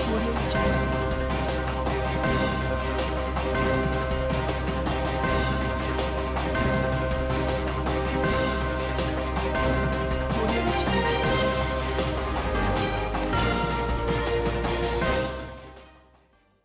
Audio Jungle. Audio Jungle.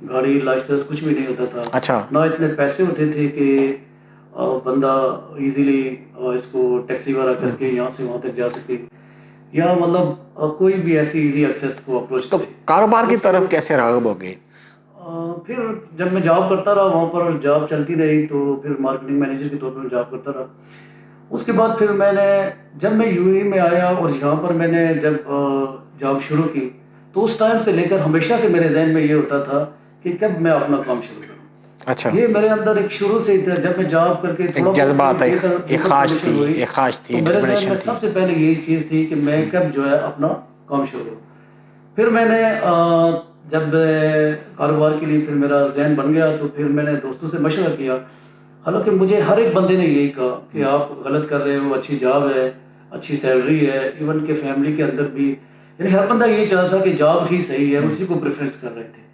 گاڑی licence کچھ بھی نہیں ہوتا تھا. اچھا. نہ اتنے پیسے ہوتے تھے کہ بندہ ایزیلی اس کو ٹیکسی والا کر کے یہاں سے وہاں تک جا سکے, یا مطلب کوئی بھی ایسی ایزی ایکسیس کو اپروچ تو کرے. کاروبار کی طرف کیسے راغب ہو گئے؟ پھر جب میں جاب کرتا رہا وہاں پر, جاب چلتی رہی, تو پھر مارکیٹنگ مینیجر کے طور پر جاب کرتا رہا. اس کے بعد پھر میں نے جب میں یو اے میں آیا اور یہاں پر میں نے جب جاب شروع کی, تو اس ٹائم سے لے کر ہمیشہ سے میرے ذہن میں یہ ہوتا تھا کہ کب میں اپنا کام شروع کروں. اچھا. یہ میرے اندر ایک شروع سے ہی تھا. جب میں جاب کر کے ایک جذبہ آتا ہے, ایک خواہش تھی, ایک خواہش تھی, تو میرے ذہن ڈٹرمنیشن میں تھی. سب سے پہلے یہی چیز تھی کہ میں کب جو ہے اپنا کام شروع کروں. پھر میں نے جب کاروبار کے لیے پھر میرا ذہن بن گیا, تو پھر میں نے دوستوں سے مشورہ کیا. حالانکہ مجھے ہر ایک بندے نے یہی کہا کہ آپ غلط کر رہے ہو, اچھی جاب ہے, اچھی سیلری ہے, ایون کہ فیملی کے اندر بھی, یعنی ہر بندہ یہی چاہتا تھا کہ جاب ہی صحیح ہے, اسی کو پریفرنس کر رہے تھے.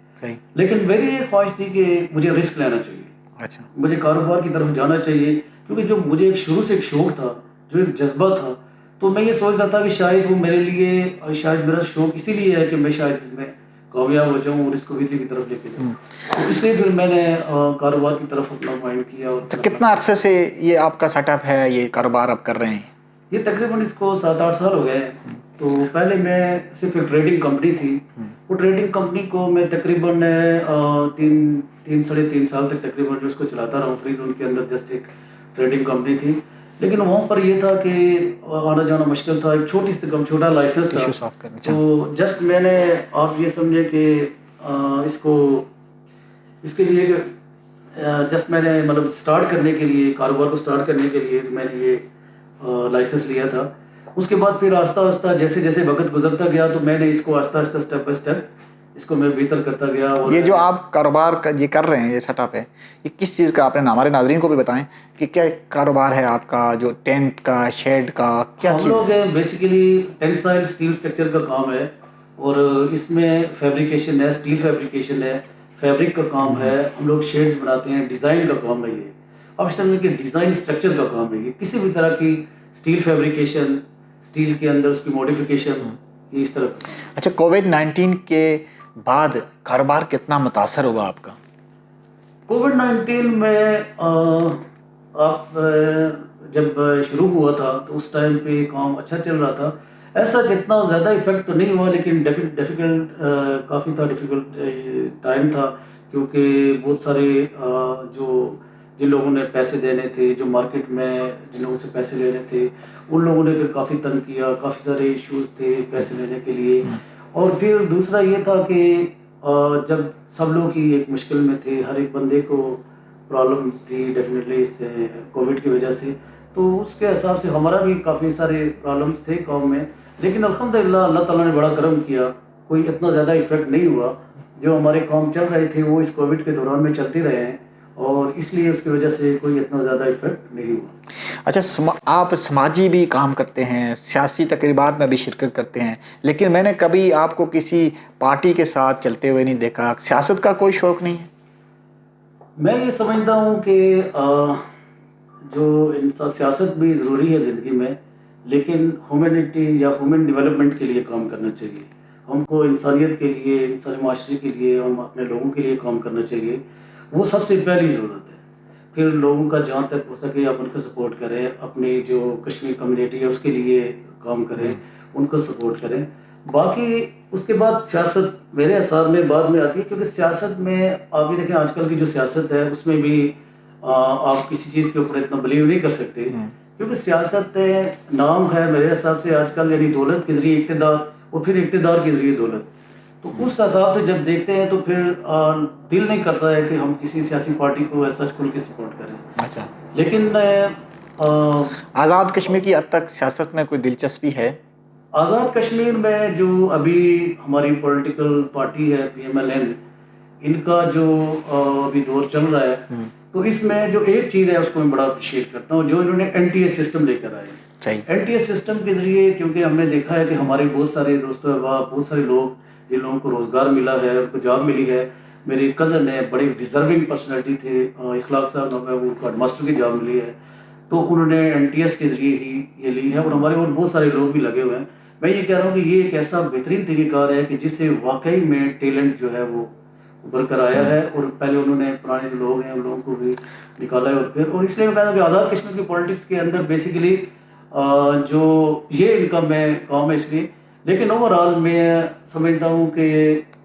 لیکن میری یہ خواہش تھی کہ مجھے رسک لینا چاہیے. اچھا. مجھے کاروبار کی طرف جانا چاہیے, کیونکہ جو مجھے ایک شروع سے ایک شوق تھا, جو ایک جذبہ تھا, تو میں یہ سوچ رہا تھا کہ شاید وہ میرے لیے, شاید میرا شوق اسی لیے ہے کہ میں شاید اس میں کامیاب ہو جاؤں اور اس کو ویزی کی طرف لے کے جاؤں. تو اس لیے پھر میں نے کاروبار کی طرف اپنا مائنڈ کیا. اور کتنا عرصے سے یہ آپ کا سیٹ اپ ہے, یہ کاروبار آپ کر رہے ہیں؟ یہ تقریباً اس کو 7-8 سال ہو گئے ہیں. تو پہلے میں صرف ایک ٹریڈنگ کمپنی تھی, وہ ٹریڈنگ کمپنی کو میں تقریباً 3-3.5 سال تک تقریباً جو اس کو چلاتا رہا ہوں. فری زون کے اندر جسٹ ایک ٹریڈنگ کمپنی تھی, لیکن وہاں پر یہ تھا کہ آنا جانا مشکل تھا. ایک چھوٹی سے کم چھوٹا لائسنس تھا. تو جسٹ میں نے, آپ یہ سمجھے کہ اس کے لیے جسٹ میں نے مطلب اسٹارٹ کرنے کے لیے, کاروبار کو اسٹارٹ کرنے کے لیے میں نے یہ لائسنس لیا تھا. اس کے بعد پھر آہستہ آہستہ جیسے جیسے وقت گزرتا گیا, تو میں نے اس کو آہستہ آہستہ اسٹیپ بائی اسٹیپ اس کو میں بہتر کرتا گیا. اور یہ جو آپ کاروبار کا یہ کر رہے ہیں, یہ سیٹ اپ ہے, یہ کس چیز کا, آپ نے ہمارے ناظرین کو بھی بتائیں کہ کیا کاروبار ہے آپ کا, جو ٹینٹ کا, شیڈ کا, کیا چیز؟ ہم لوگ بیسیکلی ٹینسائل اسٹیل اسٹرکچر کا کام ہے, اور اس میں فیبریکیشن ہے, اسٹیل فیبریکیشن ہے, فیبرک کا کام ہے. ہم لوگ شیڈز بناتے ہیں, ڈیزائن کا کام ہے یہ. اب اس طرح کے ڈیزائن اسٹرکچر کا کام ہے یہ. کسی بھی طرح کی اسٹیل فیبریکیشن, اسٹیل کے اندر اس کی موڈیفیکیشن, یہ اس طرح کا. اچھا, کووڈ-19 کے بعد کاروبار کتنا متاثر ہوا آپ کا؟ کووڈ-19 میں آپ جب شروع ہوا تھا تو اس ٹائم پہ کام اچھا چل رہا تھا. ایسا اتنا زیادہ ایفیکٹ تو نہیں ہوا, لیکن ڈیفیکلٹ کافی تھا, ڈیفیکلٹ ٹائم تھا, کیونکہ بہت سارے جن لوگوں نے پیسے دینے تھے, جو مارکیٹ میں جن لوگوں سے پیسے لینے تھے, ان لوگوں نے پھر کافی تنگ کیا. کافی سارے ایشوز تھے پیسے لینے کے لیے. اور پھر دوسرا یہ تھا کہ جب سب لوگ ہی ایک مشکل میں تھے, ہر ایک بندے کو پرابلمس تھی ڈیفینیٹلی اس سے کووڈ کی وجہ سے. تو اس کے حساب سے ہمارا بھی کافی سارے پرابلمس تھے کام میں, لیکن الحمدللہ اللہ تعالیٰ نے بڑا کرم کیا, کوئی اتنا زیادہ ایفیکٹ نہیں ہوا. جو ہمارے کام چل رہے تھے وہ اس کووڈ کے دوران میں چلتے رہے ہیں, اور اس لیے اس کی وجہ سے کوئی اتنا زیادہ ایفیکٹ نہیں ہوا. اچھا, آپ سماجی بھی کام کرتے ہیں, سیاسی تقریبات میں بھی شرکت کرتے ہیں, لیکن میں نے کبھی آپ کو کسی پارٹی کے ساتھ چلتے ہوئے نہیں دیکھا. سیاست کا کوئی شوق نہیں ہے؟ میں یہ سمجھتا ہوں کہ جو سیاست بھی ضروری ہے زندگی میں, لیکن ہیومینٹی یا ہیومن ڈیولپمنٹ کے لیے کام کرنا چاہیے. ہم کو انسانیت کے لیے, انسانی معاشرے کے لیے, ہم اپنے لوگوں کے لیے کام کرنا چاہیے. وہ سب سے پہلی ضرورت ہے. پھر لوگوں کا جہاں تک ہو سکے آپ ان کو سپورٹ کریں, اپنی جو کشمیر کمیونٹی ہے اس کے لیے کام کریں, ان کو سپورٹ کریں. باقی اس کے بعد سیاست میرے حساب میں بعد میں آتی ہے, کیونکہ سیاست میں آپ بھی دیکھیں آج کل کی جو سیاست ہے اس میں بھی آپ کسی چیز کے اوپر اتنا بلیو نہیں کر سکتے, کیونکہ سیاست نام ہے میرے حساب سے آج کل, یعنی دولت کے ذریعے اقتدار, اور پھر اقتدار کے ذریعے دولت. تو اس حساب سے جب دیکھتے ہیں تو پھر دل نہیں کرتا ہے کہ ہم کسی سیاسی پارٹی کو ایسا کھل کے سپورٹ کریں. اچھا, لیکن آزاد کشمیر کی حد تک سیاست میں کوئی دلچسپی ہے؟ آزاد کشمیر میں جو ابھی ہماری پولیٹیکل پارٹی ہے PMLN, ان کا جو ابھی دور چل رہا ہے, تو اس میں جو ایک چیز ہے اس کو میں بڑا اپریشیٹ کرتا ہوں, جو انہوں نے NTA سسٹم لے کر آئے. NTA سسٹم کے ذریعے, کیونکہ ہم نے دیکھا ہے کہ ہمارے بہت سارے دوستوں بہت سارے لوگ جن لوگوں کو روزگار ملا ہے, ان کو جاب ملی ہے. میری کزن ہے, بڑے ڈیزرونگ پرسنالٹی تھے, اخلاق صاحب نام ہے, ان کو ہیڈ ماسٹر کی جاب ملی ہے, تو انہوں نے NTS کے ذریعے ہی یہ لی ہے. اور ہمارے اور بہت سارے لوگ بھی لگے ہوئے ہیں. میں یہ کہہ رہا ہوں کہ یہ ایک ایسا بہترین طریقہ کار ہے کہ جس سے واقعی میں ٹیلنٹ جو ہے وہ ابھر کر آیا ہے، اور پہلے انہوں نے پرانے جو لوگ ہیں ان لوگوں کو بھی نکالا ہے، اور اس لیے میں کہتا ہوں کہ آزاد کشمیر کی پولیٹکس کے اندر بیسیکلی جو یہ ان کا میں کام ہے اس لیے، لیکن اوور آل میں سمجھتا ہوں کہ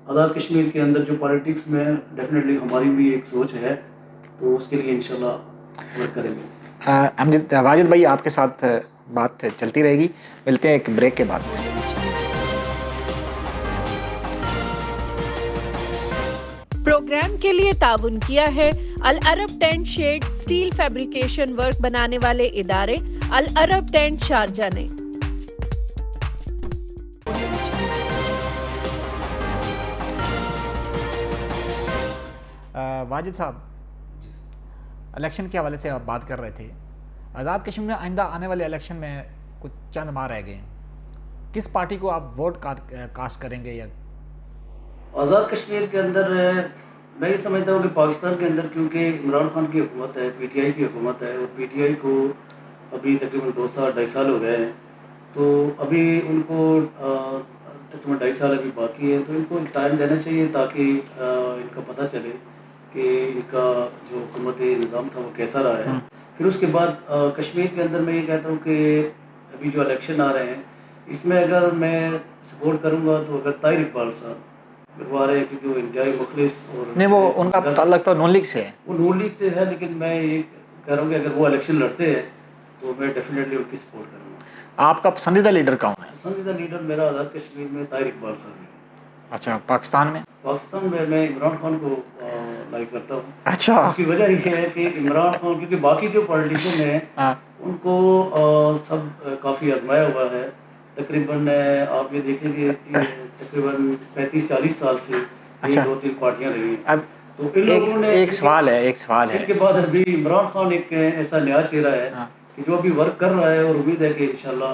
آزاد کشمیر کے اندر جو پالیٹکس میں ڈیفینیٹلی ہماری بھی ایک سوچ ہے، تو اس کے لیے انشاءاللہ ورک کریں گے۔ امجد واجد بھائی آپ کے ساتھ بات چلتی رہے گی، ملتے ہیں ایک بریک کے بعد۔ پروگرام کے لیے تعاون کیا ہے العرب tent shed steel fabrication work بنانے والے ادارے العرب ٹینٹ شارجہ نے۔ واجد صاحب، الیکشن کے حوالے سے آپ بات کر رہے تھے، آزاد کشمیر میں آئندہ آنے والے الیکشن میں کچھ چند ماہ رہ گئے ہیں، کس پارٹی کو آپ ووٹ کاسٹ کریں گے؟ یا آزاد کشمیر کے اندر میں یہ سمجھتا ہوں کہ پاکستان کے اندر کیونکہ عمران خان کی حکومت ہے، پی ٹی آئی کی حکومت ہے، اور پی ٹی آئی کو ابھی تقریباً 2-2.5 سال ہو گئے ہیں، تو ابھی ان کو تقریباً 2.5 سال ابھی باقی ہے، تو ان کو ٹائم دینا چاہیے تاکہ ان کا پتہ چلے کہ ان کا جو حکومتی نظام تھا وہ کیسا رہا ہے۔ پھر اس کے بعد کشمیر کے اندر میں یہ کہتا ہوں کہ ابھی جو الیکشن آ رہے ہیں اس میں اگر میں سپورٹ کروں گا تو اگر طاہر اقبال صاحب اگر وہ آ رہے ہیں، کیونکہ وہ انتہائی مخلص اور نہیں، وہ ان کا تعلق تو نون لیگ سے ہے۔ وہ نون لیگ سے ہے، لیکن میں یہ کہہ رہا ہوں کہ اگر وہ الیکشن لڑتے ہیں تو میں ڈیفینیٹلی ان کی سپورٹ کروں گا۔ آپ کا پسندیدہ لیڈر کون ہے؟ پسندیدہ لیڈر میرا آزاد کشمیر میں طاہر اقبال صاحب ہے۔ اچھا، پاکستان میں؟ پاکستان میں میں عمران خان کو لائک کرتا ہوں۔ اچھا، اس کی وجہ یہ ہے کہ عمران خان، کیونکہ باقی جو پولیٹیشین ہیں ان کو سب کافی آزمایا ہوا ہے، تقریباً آپ یہ دیکھیں گے تقریباً 35-40 سال سے یہ 2-3 پارٹیاں رہی ہیں۔ اب تو ان لوگوں نے ایک سوال ہے ان کے بعد ابھی عمران خان ایک ایسا نیا چہرہ ہے کہ جو ابھی ورک کر رہا ہے، اور امید ہے کہ انشاءاللہ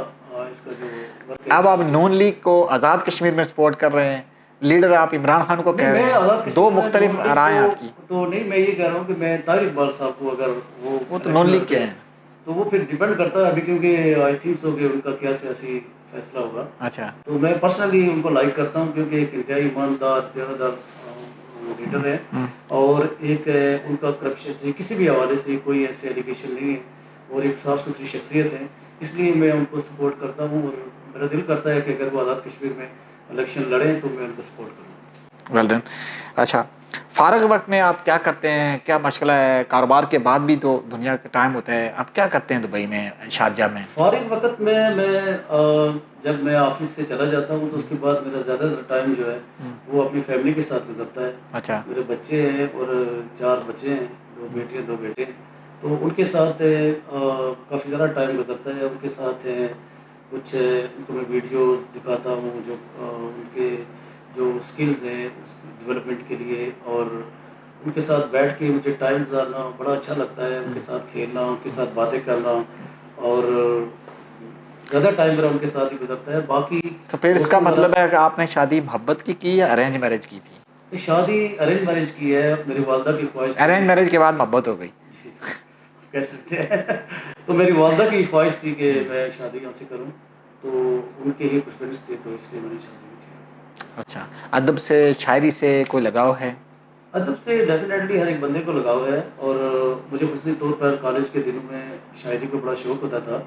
اس کا جو ورک ہے۔ اب آپ نون لیگ کو آزاد کشمیر میں سپورٹ کر رہے ہیں، لیڈر آپ عمران خان کو کہہ رہے ہیں، دو مختلف رائے آپ کی۔ تو نہیں، میں یہ کہہ رہا ہوں کہ میں طاہر اقبال صاحب کو اگر وہ تو نون لیگ کے ہیں، تو وہ پھر ڈیپینڈ کرتا ہے ابھی، کیونکہ آئی تھنک سو کہ ان کا کیا سیاسی فیصلہ ہوگا۔ اچھا، تو میں پرسنلی ان کو لائک کرتا ہوں، کیونکہ ایک انتہائی ایماندار دیانتدار لیڈر ہے، اور ایک ان کا کرپشن سے کسی بھی حوالے سے کوئی ایسے ایلیگیشن نہیں ہے، اور ایک صاف ستھری شخصیت ہے، اس لیے میں ان کو سپورٹ کرتا ہوں، اور میرا دل کرتا ہے کہ اگر وہ آزاد کشمیر میں الیکشن لڑیں تو میں ان کو سپورٹ کروں۔ Well done. اچھا، فارغ وقت میں آپ کیا کرتے ہیں؟ کیا مشغلہ ہے؟ کاروبار کے بعد بھی تو دنیا کا ٹائم ہوتا ہے، آپ کیا کرتے ہیں دبئی میں، شارجہ میں؟ فارغ وقت میں جب میں آفس سے چلا جاتا ہوں تو اس کے بعد میرا زیادہ تر ٹائم جو ہے وہ اپنی فیملی کے ساتھ گزرتا ہے۔ اچھا، میرے بچے ہیں، اور 4 بچے ہیں، 2 بیٹیاں 2 بیٹے، تو ان کے ساتھ کافی زیادہ ٹائم گزرتا ہے۔ ان کے ساتھ کچھ ان کو میں ویڈیوز دکھاتا ہوں جو ان کے جو اسکلز ہیں اس ڈیولپمنٹ کے لیے، اور ان کے ساتھ بیٹھ کے مجھے ٹائم گزارنا بڑا اچھا لگتا ہے، ان کے ساتھ کھیلنا، ان کے ساتھ باتیں کرنا، اور زیادہ ٹائم میرا ان کے ساتھ ہی گزرتا ہے۔ باقی تو پھر اس کا مطلب ہے کہ آپ نے شادی محبت کی یا ارینج میرج کی تھی؟ شادی ارینج میرج کی ہے، میری والدہ کی خواہش تھی۔ ارینج میرج کے بعد محبت ہو گئی؟ جی سر، کہہ سکتے ہیں۔ تو میری والدہ کی خواہش تھی کہ میں شادی یہاں سے کروں، تو ان کے ہی کچھ فرینڈس تھے، تو اس لیے میں نے شادی کی تھی۔ اچھا، ادب سے، شاعری سے کوئی لگاؤ ہے؟ ادب سے ڈیفینیٹلی ہر ایک بندے کو لگاؤ ہے، اور مجھے خصوصی طور پر کالج کے دنوں میں شاعری کو بڑا شوق ہوتا تھا،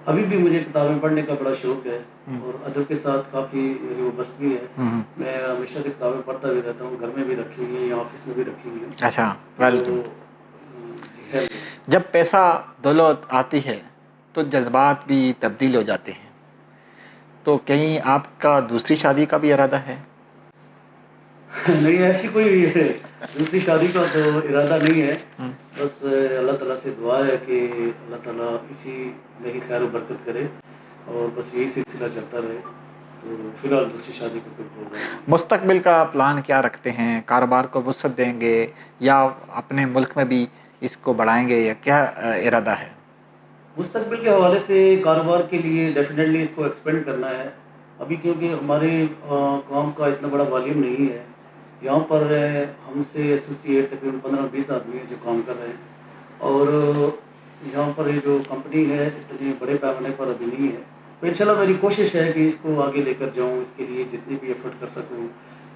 ابھی بھی مجھے کتابیں پڑھنے کا بڑا شوق ہے، اور ادب کے ساتھ کافی میری وابستگی ہے۔ میں ہمیشہ سے کتابیں پڑھتا بھی رہتا ہوں، گھر میں بھی رکھی ہوئی ہیں یا آفس میں بھی رکھی ہوئی ہیں۔ اچھا، ویل تو جب پیسہ دولت آتی ہے تو جذبات بھی تبدیل ہو جاتے ہیں، تو کہیں آپ کا دوسری شادی کا بھی ارادہ ہے؟ نہیں، ایسی کوئی دوسری شادی کا تو ارادہ نہیں ہے، بس اللہ تعالیٰ سے دعا ہے کہ اللہ تعالیٰ اسی میں ہی خیر و برکت کرے، اور بس یہی سلسلہ چلتا رہے، تو فی الحال دوسری شادی کا کوئی پروگرام نہیں۔ مستقبل کا پلان کیا رکھتے ہیں؟ کاروبار کو وسعت دیں گے یا اپنے ملک میں بھی اس کو بڑھائیں گے، یا کیا ارادہ ہے؟ مستقبل کے حوالے سے کاروبار کے لیے ڈیفینیٹلی اس کو ایکسپینڈ کرنا ہے، ابھی کیونکہ ہمارے کام کا اتنا بڑا والیوم نہیں ہے یہاں پر، ہم سے ایسوسیٹ تقریباً 15-20 آدمی ہیں جو کام کر رہے ہیں، اور یہاں پر یہ جو کمپنی ہے اتنے بڑے پیمانے پر ابھی نہیں ہے، تو انشاءاللہ میری کوشش ہے کہ اس کو آگے لے کر جاؤں، اس کے لیے جتنی بھی ایفرٹ کر سکوں،